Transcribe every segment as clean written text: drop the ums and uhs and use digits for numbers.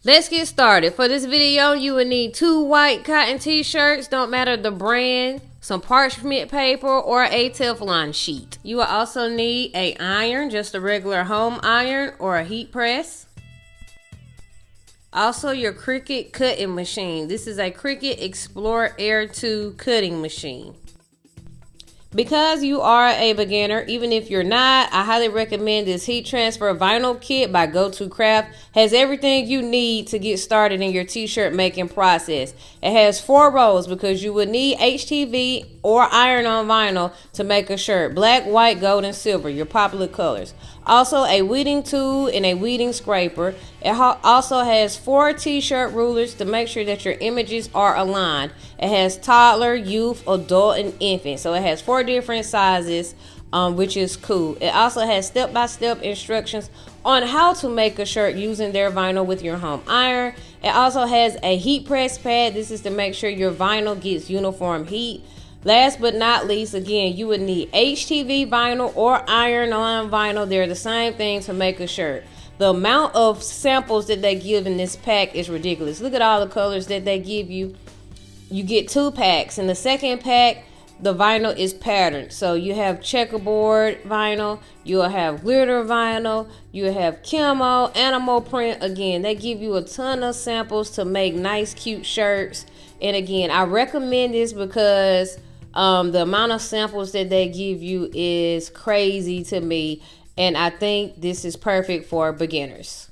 Let's get started. For this video, you will need 2 white cotton t-shirts, don't matter the brand, some parchment paper, or a Teflon sheet. You will also need an iron, just a regular home iron or a heat press. Also your Cricut cutting machine. This is a Cricut Explorer Air 2 cutting machine. Because you are a beginner, even if you're not, I highly recommend this heat transfer vinyl kit by GO2CRAFT. Has everything you need to get started in your t-shirt making process. It has 4 rows because you would need HTV or iron on vinyl to make a shirt. Black, white, gold, and silver, your popular colors. Also a weeding tool and a weeding scraper. It also has 4 t-shirt rulers to make sure that your images are aligned. It has toddler, youth, adult, and infant. So it has 4 different sizes, which is cool. It also has step-by-step instructions on how to make a shirt using their vinyl with your home iron. It also has a heat press pad. This is to make sure your vinyl gets uniform heat. Last but not least, again, you would need HTV vinyl or iron on vinyl. They're the same thing to make a shirt. The amount of samples that they give in this pack is ridiculous. Look at all the colors that they give you. You get 2 packs. In the second pack, the vinyl is patterned. So you have checkerboard vinyl, you'll have glitter vinyl, you have camo, animal print. Again, they give you a ton of samples to make nice, cute shirts. And again, I recommend this because the amount of samples that they give you is crazy to me, and I think this is perfect for beginners.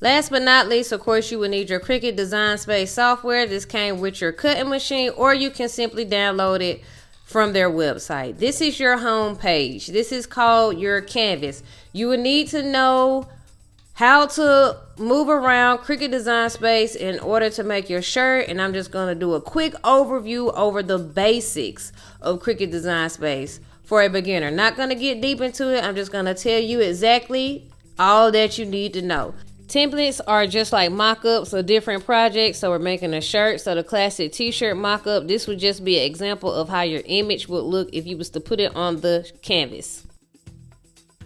Last but not least, of course, you will need your Cricut Design Space software. This came with your cutting machine, or you can simply download it from their website. This is your home page. This is called your canvas. You will need to know how to move around Cricut Design Space in order to make your shirt, and I'm just going to do a quick overview over the basics of Cricut Design Space for a beginner. Not going to get deep into it. I'm just going to tell you exactly all that you need to know. Templates are just like mock-ups of different projects. So we're making a shirt. So the classic t-shirt mock-up, this would just be an example of how your image would look if you was to put it on the canvas.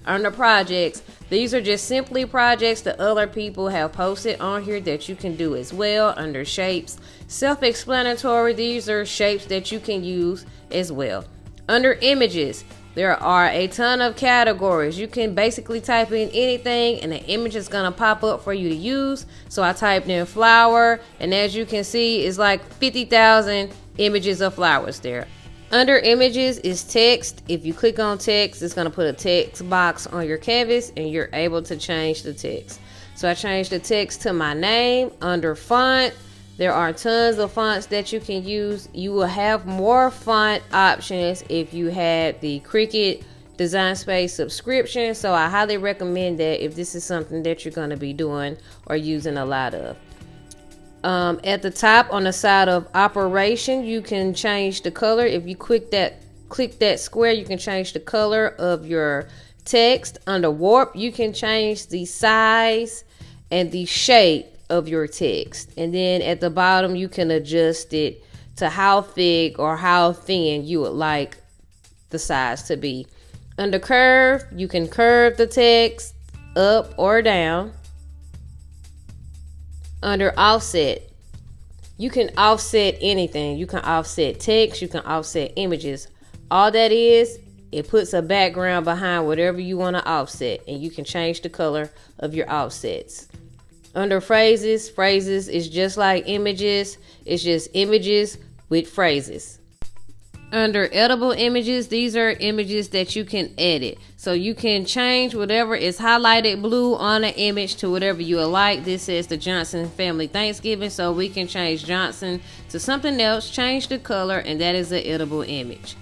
Under projects, these are just simply projects that other people have posted on here that you can do as well. Under shapes, self-explanatory, these are shapes that you can use as well. Under images, there are a ton of categories. You can basically type in anything and the image is gonna pop up for you to use. So I typed in flower, and as you can see, it's like 50,000 images of flowers there. Under images is text. If you click on text, it's going to put a text box on your canvas and you're able to change the text. So I changed the text to my name. Under font, there are tons of fonts that you can use. You will have more font options if you had the Cricut Design Space subscription. So I highly recommend that if this is something that you're going to be doing or using a lot of. At the top on the side of operation, you can change the color. If you click that square, you can change the color of your text. Under warp, you can change the size and the shape of your text. And then at the bottom, you can adjust it to how thick or how thin you would like the size to be. Under curve, you can curve the text up or down. Under offset, you can offset anything. You can offset text, you can offset images. All that is, it puts a background behind whatever you want to offset, and you can change the color of your offsets. Under phrases is just like images. It's just images with phrases. Under edible images, these are images that you can edit. So you can change whatever is highlighted blue on an image to whatever you like. This says the Johnson family Thanksgiving. So we can change Johnson to something else, change the color, and that is an edible image.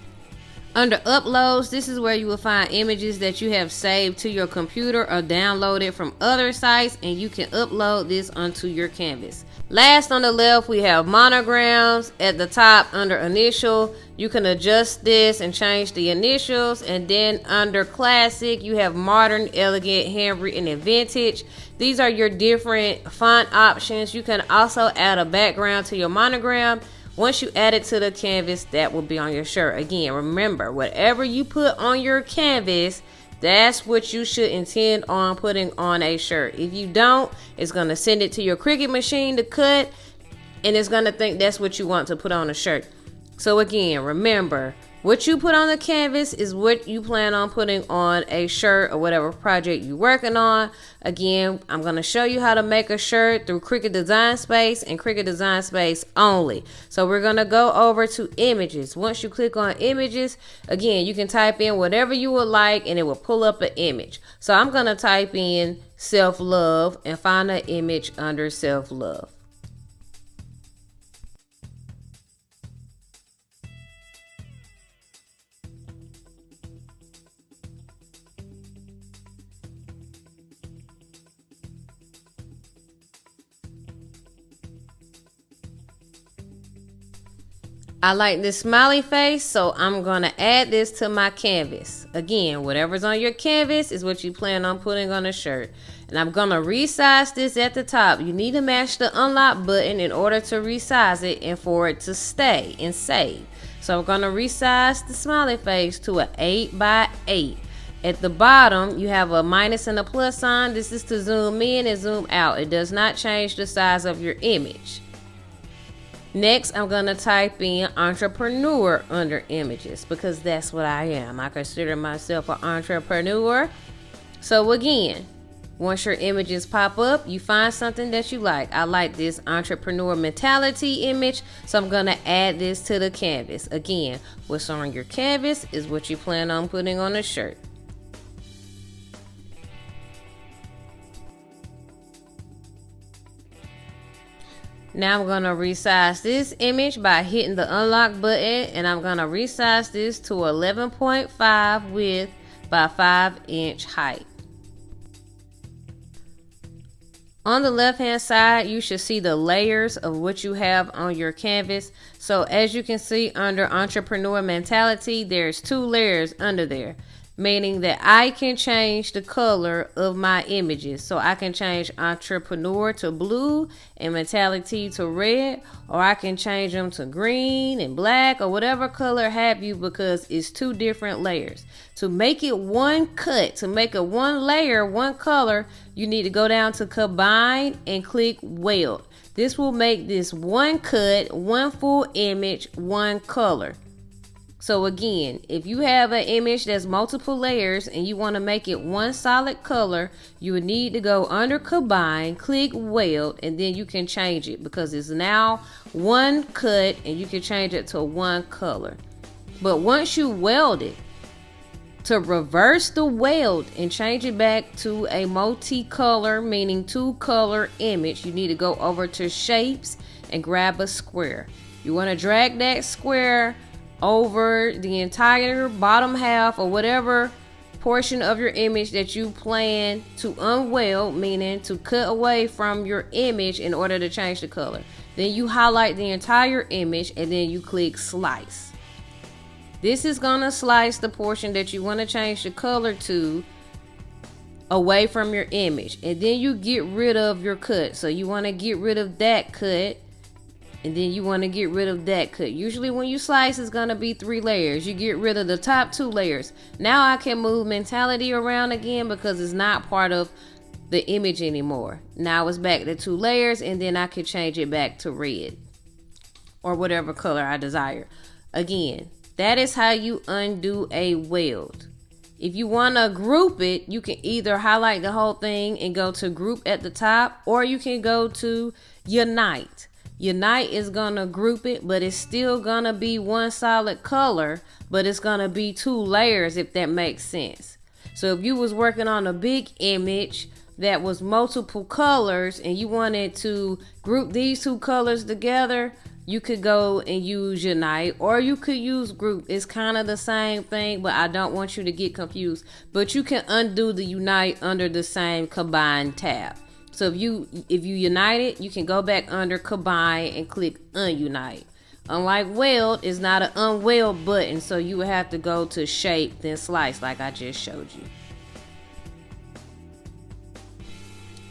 Under uploads, this is where you will find images that you have saved to your computer or downloaded from other sites, and you can upload this onto your canvas. Last on the left, we have monograms. At the top under initial, you can adjust this and change the initials. And then under classic, you have modern, elegant, handwritten, and vintage. These are your different font options. You can also add a background to your monogram. Once you add it to the canvas, that will be on your shirt. Again, remember, whatever you put on your canvas, That's what you should intend on putting on a shirt. If you don't, it's going to send it to your Cricut machine to cut, and it's going to think that's what you want to put on a shirt. So again, remember, what you put on the canvas is what you plan on putting on a shirt or whatever project you're working on. Again, I'm going to show you how to make a shirt through Cricut Design Space and Cricut Design Space only. So we're going to go over to images. Once you click on images, again, you can type in whatever you would like and it will pull up an image. So I'm going to type in self-love and find an image under self-love. I like this smiley face, so I'm going to add this to my canvas. Again, whatever's on your canvas is what you plan on putting on a shirt. And I'm going to resize this at the top. You need to match the unlock button in order to resize it and for it to stay and save. So I'm going to resize the smiley face to an 8x8. At the bottom, you have a minus and a plus sign. This is to zoom in and zoom out. It does not change the size of your image. Next, I'm going to type in entrepreneur under images because that's what I am. I consider myself an entrepreneur. So again, once your images pop up, you find something that you like. I like this entrepreneur mentality image, so I'm going to add this to the canvas. Again, what's on your canvas is what you plan on putting on a shirt. Now I'm going to resize this image by hitting the unlock button, and I'm going to resize this to 11.5 width by 5-inch height. On the left hand side, you should see the layers of what you have on your canvas. So as you can see under entrepreneur mentality, there's 2 layers under there. Meaning that I can change the color of my images. So I can change entrepreneur to blue and mentality to red, or I can change them to green and black or whatever color have you, because it's 2 different layers. To make it one cut, to make it one layer, one color, you need to go down to combine and click weld. This will make this one cut, one full image, one color. So again, if you have an image that's multiple layers and you want to make it one solid color, you would need to go under combine, click weld, and then you can change it because it's now one cut and you can change it to one color. But once you weld it, to reverse the weld and change it back to a multicolor, meaning 2-color image, you need to go over to shapes and grab a square. You want to drag that square over the entire bottom half or whatever portion of your image that you plan to unweld, meaning to cut away from your image in order to change the color. Then you highlight the entire image and then you click slice. This is going to slice the portion that you want to change the color to away from your image, and then you get rid of your cut. So you want to get rid of that cut, and then you want to get rid of that cut. Usually when you slice, it's going to be 3 layers. You get rid of the top 2 layers. Now I can move mentality around again because it's not part of the image anymore. Now it's back to 2 layers, and then I can change it back to red or whatever color I desire. Again, that is how you undo a weld. If you want to group it, you can either highlight the whole thing and go to group at the top, or you can go to unite. Unite is gonna group it, but it's still gonna be one solid color, but it's gonna be 2 layers, if that makes sense. So if you was working on a big image that was multiple colors and you wanted to group these 2 colors together, you could go and use unite, or you could use group. It's kind of the same thing, but I don't want you to get confused. But you can undo the unite under the same combine tab. So if you unite it, you can go back under combine and click ununite. Unlike weld, it's not an unweld button, so you would have to go to shape, then slice like I just showed you.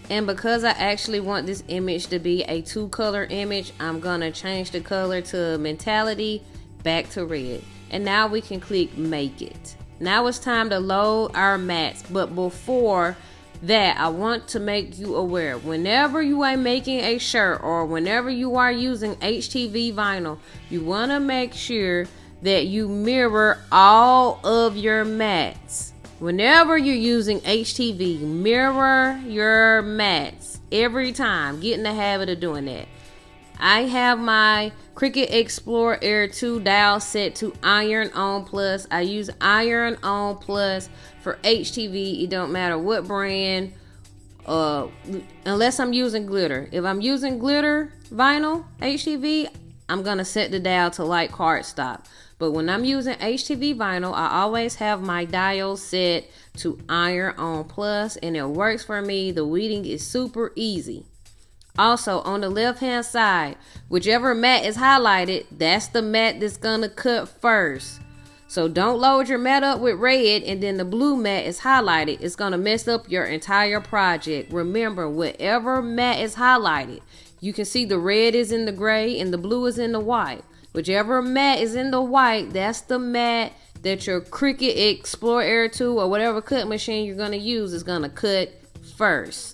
And because I actually want this image to be a 2-color image, I'm gonna change the color to mentality back to red. And now we can click make it. Now it's time to load our mats. But before that, I want to make you aware, whenever you are making a shirt or whenever you are using HTV vinyl, you want to make sure that you mirror all of your mats. Whenever you're using HTV, mirror your mats every time. Get in the habit of doing that. I have my Cricut Explorer Air 2 dial set to Iron On Plus. I use Iron On Plus for HTV. It don't matter what brand, unless I'm using glitter. If I'm using glitter vinyl HTV, I'm gonna set the dial to light cardstock. But when I'm using HTV vinyl, I always have my dial set to Iron On Plus, and it works for me. The weeding is super easy. Also, on the left hand side, whichever mat is highlighted, that's the mat that's gonna cut first. So don't load your mat up with red and then the blue mat is highlighted. It's gonna mess up your entire project. Remember, whatever mat is highlighted, you can see the red is in the gray and the blue is in the white. Whichever mat is in the white, that's the mat that your Cricut Explorer Air 2 or whatever cut machine you're gonna use is gonna cut first.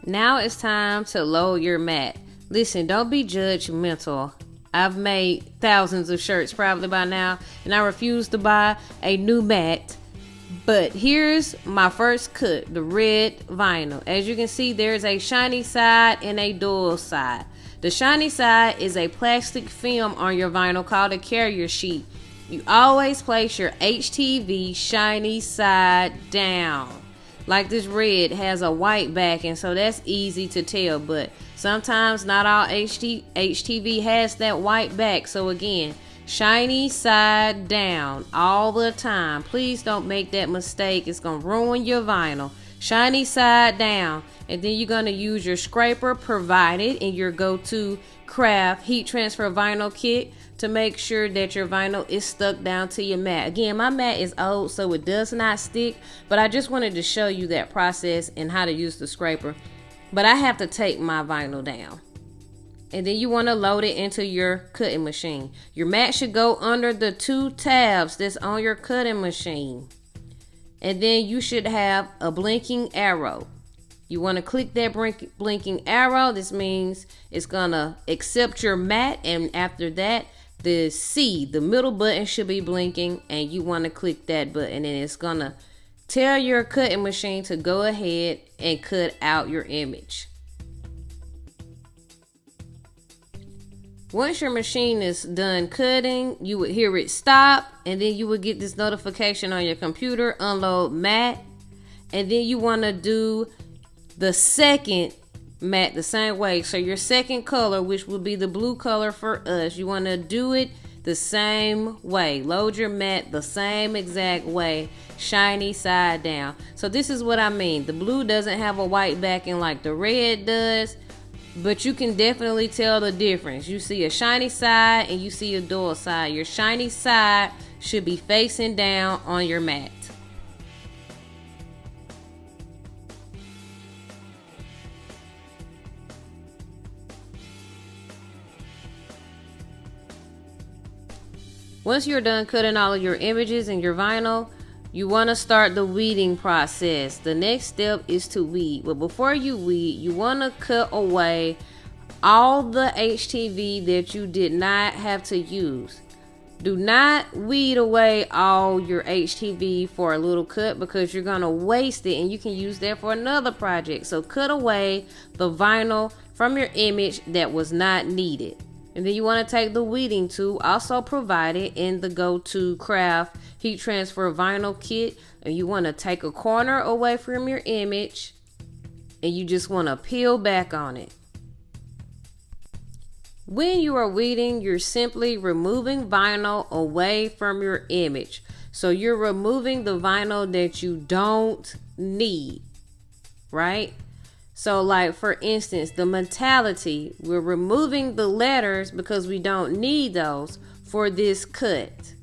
Now it's time to load your mat. Listen, don't be judgmental. I've made thousands of shirts probably by now, and I refuse to buy a new mat. But here's my first cut, the red vinyl. As you can see, there's a shiny side and a dull side. The shiny side is a plastic film on your vinyl called a carrier sheet. You always place your HTV shiny side down. Like this red has a white back, and so that's easy to tell, but sometimes not all HTV has that white back. So again, shiny side down all the time. Please don't make that mistake. It's gonna ruin your vinyl. Shiny side down, and then you're gonna use your scraper provided in your GO2CRAFT heat transfer vinyl kit to make sure that your vinyl is stuck down to your mat. Again, my mat is old, so it does not stick, but I just wanted to show you that process and how to use the scraper. But I have to take my vinyl down. And then you want to load it into your cutting machine. Your mat should go under the 2 tabs that's on your cutting machine. And then you should have a blinking arrow. You want to click that blinking arrow. This means it's gonna accept your mat, and after that, the middle button should be blinking, and you want to click that button, and it's gonna tell your cutting machine to go ahead and cut out your image. Once your machine is done cutting, you would hear it stop, and then you would get this notification on your computer, unload mat, and then you want to do the second mat the same way. So your second color, which will be the blue color for us, you want to do it the same way. Load your mat the same exact way, shiny side down. So this is what I mean. The blue doesn't have a white backing like the red does, but you can definitely tell the difference. You see a shiny side and you see a dull side. Your shiny side should be facing down on your mat. Once you're done cutting all of your images and your vinyl, you want to start the weeding process. The next step is to weed. But before you weed, you want to cut away all the HTV that you did not have to use. Do not weed away all your HTV for a little cut, because you're going to waste it and you can use that for another project. So cut away the vinyl from your image that was not needed. And then you want to take the weeding tool, also provided in the GO2CRAFT heat transfer vinyl kit, and you want to take a corner away from your image and you just want to peel back on it. When you are weeding, you're simply removing vinyl away from your image. So you're removing the vinyl that you don't need, right? So like for instance, the mentality, we're removing the letters because we don't need those for this cut.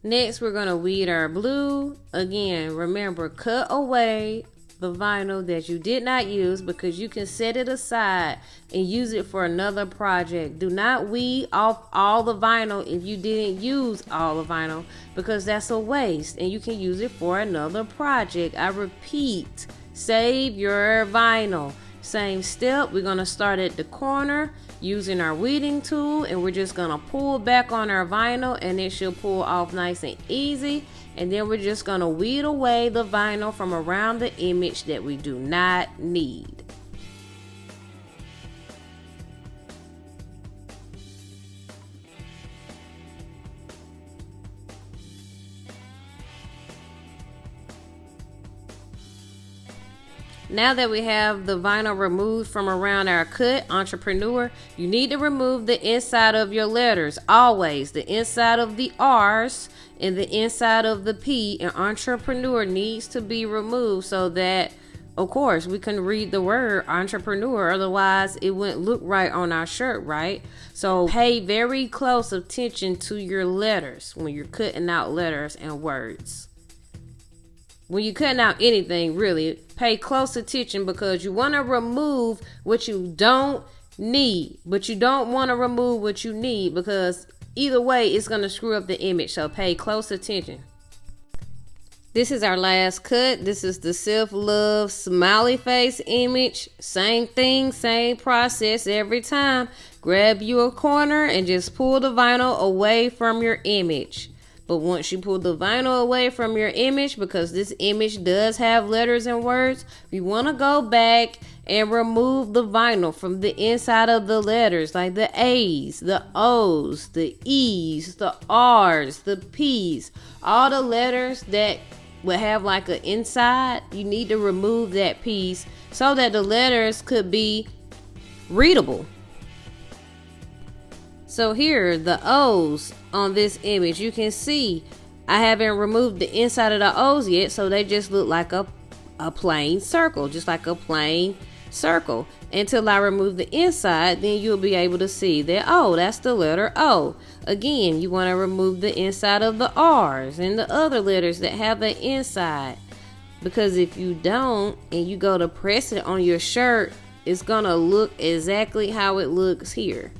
Next, we're going to weed our blue. Again, remember, cut away the vinyl that you did not use, because you can set it aside and use it for another project. Do not weed off all the vinyl if you didn't use all the vinyl, because that's a waste and you can use it for another project. I repeat, save your vinyl. Same step, we're going to start at the corner using our weeding tool, and we're just going to pull back on our vinyl, and it should pull off nice and easy. And then we're just going to weed away the vinyl from around the image that we do not need. Now that we have the vinyl removed from around our cut, entrepreneur, you need to remove the inside of your letters. Always, the inside of the R's and the inside of the P in entrepreneur needs to be removed, so that, of course, we can read the word entrepreneur. Otherwise, it wouldn't look right on our shirt, right? So pay very close attention to your letters when you're cutting out letters and words. When you're cutting out anything, really, pay close attention, because you want to remove what you don't need, but you don't want to remove what you need, because either way, it's going to screw up the image. So pay close attention. This is our last cut. This is the self-love smiley face image. Same thing, same process every time. Grab you a corner and just pull the vinyl away from your image. But once you pull the vinyl away from your image, because this image does have letters and words, we want to go back and remove the vinyl from the inside of the letters, like the A's, the O's, the E's, the R's, the P's. All the letters that will have like an inside, you need to remove that piece so that the letters could be readable. So here, the O's on this image, you can see I haven't removed the inside of the O's yet, so they just look like a plain circle, just like a plain circle. Until I remove the inside, then you'll be able to see that, oh, that's the letter O. Again, you want to remove the inside of the R's and the other letters that have an inside, because if you don't and you go to press it on your shirt, it's gonna look exactly how it looks here.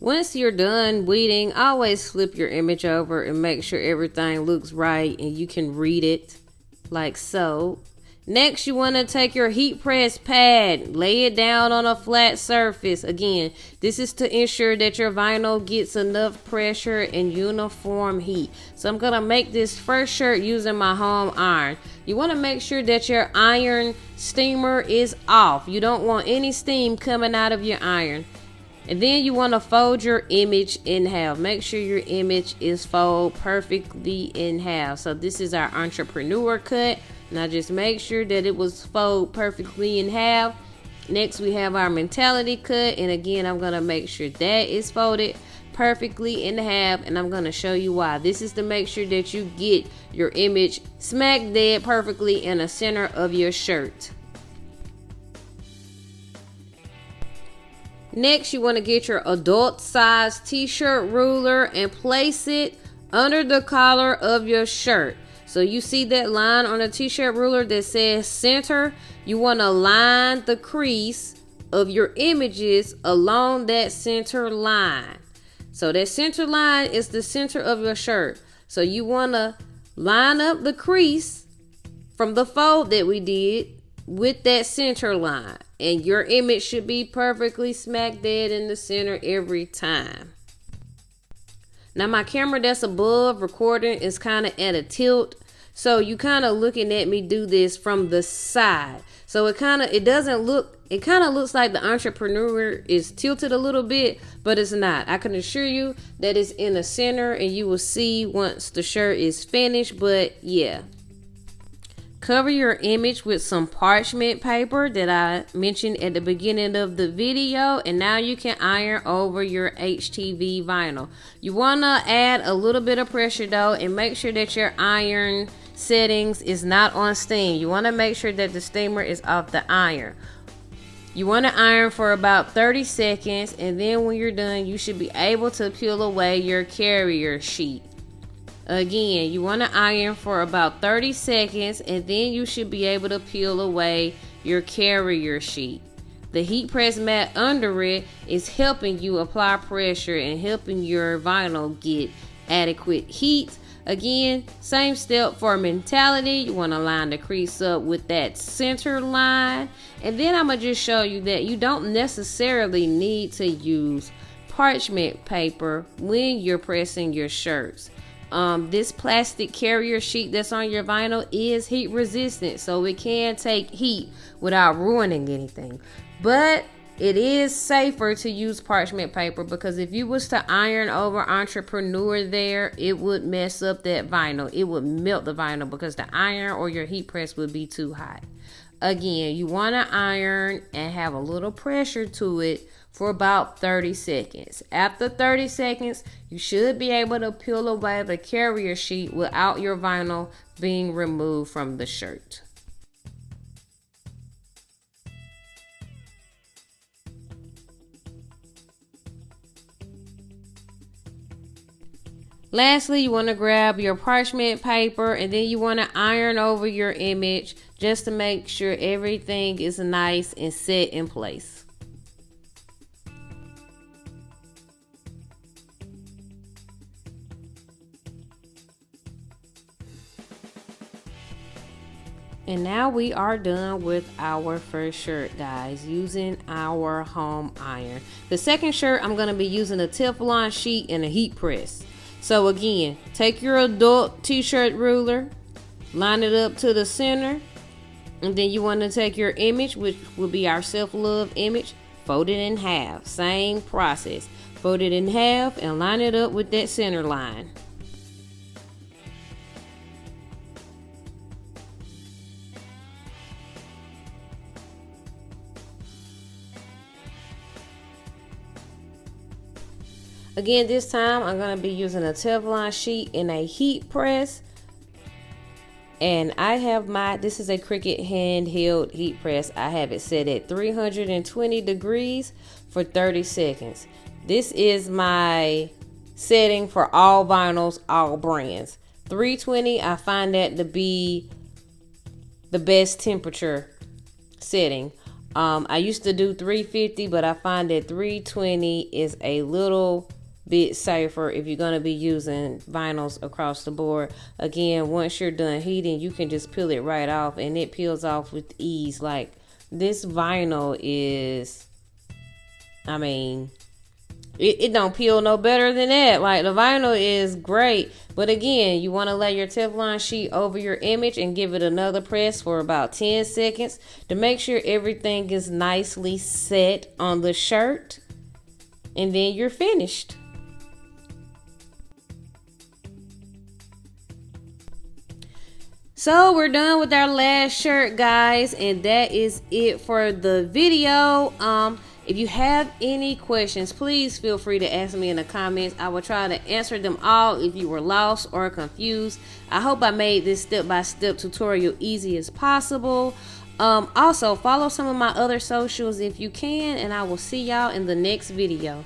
Once you're done weeding, always flip your image over and make sure everything looks right and you can read it like so. Next, you want to take your heat press pad, lay it down on a flat surface. Again, this is to ensure that your vinyl gets enough pressure and uniform heat. So I'm going to make this first shirt using my home iron. You want to make sure that your iron steamer is off. You don't want any steam coming out of your iron. And then you want to fold your image in half. Make sure your image is folded perfectly in half. So this is our entrepreneur cut. Now just make sure that it was folded perfectly in half. Next we have our mentality cut. And again, I'm going to make sure that is folded perfectly in half. And I'm going to show you why. This is to make sure that you get your image smack dead perfectly in the center of your shirt. Next, you want to get your adult size t-shirt ruler and place it under the collar of your shirt. So you see that line on the t-shirt ruler that says center? You want to line the crease of your images along that center line. So that center line is the center of your shirt. So you want to line up the crease from the fold that we did with that center line, and your image should be perfectly smack dead in the center every time. Now my camera that's above recording is kind of at a tilt. So you kind of looking at me do this from the side. So it kind of looks like the entrepreneur is tilted a little bit, but it's not. I can assure you that it's in the center, and you will see once the shirt is finished. But yeah. Cover your image with some parchment paper that I mentioned at the beginning of the video, and now you can iron over your HTV vinyl. You want to add a little bit of pressure though, and make sure that your iron settings is not on steam. You want to make sure that the steamer is off the iron. You want to iron for about 30 seconds, and then when you're done, you should be able to peel away your carrier sheet. Again, you want to iron for about 30 seconds, and then you should be able to peel away your carrier sheet. The heat press mat under it is helping you apply pressure and helping your vinyl get adequate heat. Again, same step for mentality. You want to line the crease up with that center line. And then I'm going to just show you that you don't necessarily need to use parchment paper when you're pressing your shirts. This plastic carrier sheet that's on your vinyl is heat resistant, so it can take heat without ruining anything. But it is safer to use parchment paper, because if you was to iron over entrepreneur there, it would mess up that vinyl. It would melt the vinyl because the iron or your heat press would be too hot. Again, you want to iron and have a little pressure to it for about 30 seconds. After 30 seconds, you should be able to peel away the carrier sheet without your vinyl being removed from the shirt. Lastly, you want to grab your parchment paper, and then you want to iron over your image just to make sure everything is nice and set in place. And now we are done with our first shirt, guys, using our home iron. The second shirt, I'm going to be using a Teflon sheet and a heat press. So again, take your adult t-shirt ruler, line it up to the center, and then you want to take your image, which will be our self-love image, fold it in half. Same process. Fold it in half and line it up with that center line. Again, this time I'm going to be using a Teflon sheet and a heat press. And I have this is a Cricut handheld heat press. I have it set at 320 degrees for 30 seconds. This is my setting for all vinyls, all brands. 320, I find that to be the best temperature setting. I used to do 350, but I find that 320 is a little bit safer if you're going to be using vinyls across the board. Again, once you're done heating, you can just peel it right off, and it peels off with ease. Like, this vinyl is, I mean, it don't peel no better than that. Like, the vinyl is great. But again, you want to lay your Teflon sheet over your image and give it another press for about 10 seconds to make sure everything is nicely set on the shirt. And then you're finished. So we're done with our last shirt, guys, and that is it for the video. If you have any questions, please feel free to ask me in the comments. I will try to answer them all if you were lost or confused. I hope I made this step-by-step tutorial easy as possible. Also, follow some of my other socials if you can, and I will see y'all in the next video.